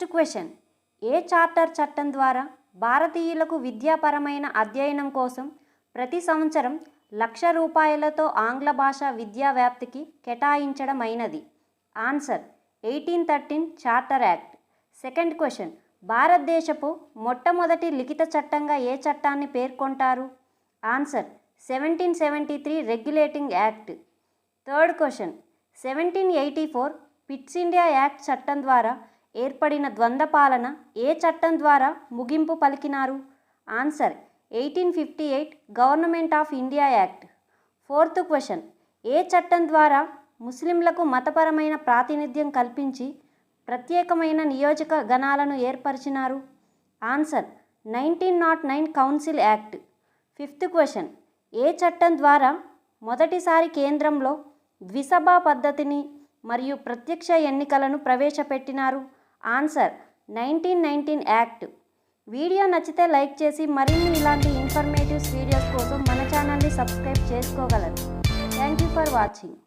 First question, ఏ charter చట్టం ద్వారా భారతీయులకు విద్యాపరమైన అధ్యయనం కోసం ప్రతి సంవత్సరం ₹1,00,000 ఆంగ్ల భాష విద్యా వ్యాప్తికి కేటాయించడమైనది? Answer 1813 charter act. Second question, భారతదేశపు మొట్టమొదటి లిఖిత చట్టంగా ఏ చట్టాన్ని పేర్కొంటారు? Answer 1773 regulating act. Third question, 1784 Pitt's India act చట్టం ద్వారా ఏర్పడిన ద్వంద్వ పాలన ఏ చట్టం ద్వారా ముగింపు పలికినారు? Answer 1858 government of India act. Fourth question, ఏ చట్టం ద్వారా ముస్లింలకు మతపరమైన ప్రాతినిధ్యం కల్పించి ప్రత్యేకమైన నియోజక గణాలను ఏర్పరిచినారు? Answer 1909 council act. Fifth question, ఏ చట్టం ద్వారా మొదటిసారి కేంద్రంలో ద్విసభా పద్ధతిని మరియు ప్రత్యక్ష ఎన్నికలను ప్రవేశపెట్టినారు? Answer 1919 act. వీడియో నచ్చితే లైక్ చేసి మరిన్ని ఇలాంటి ఇన్ఫర్మేటివ్ వీడియోస్ కోసం మన ఛానల్ని సబ్స్క్రైబ్ చేసుకోగలరు. Thank you for watching.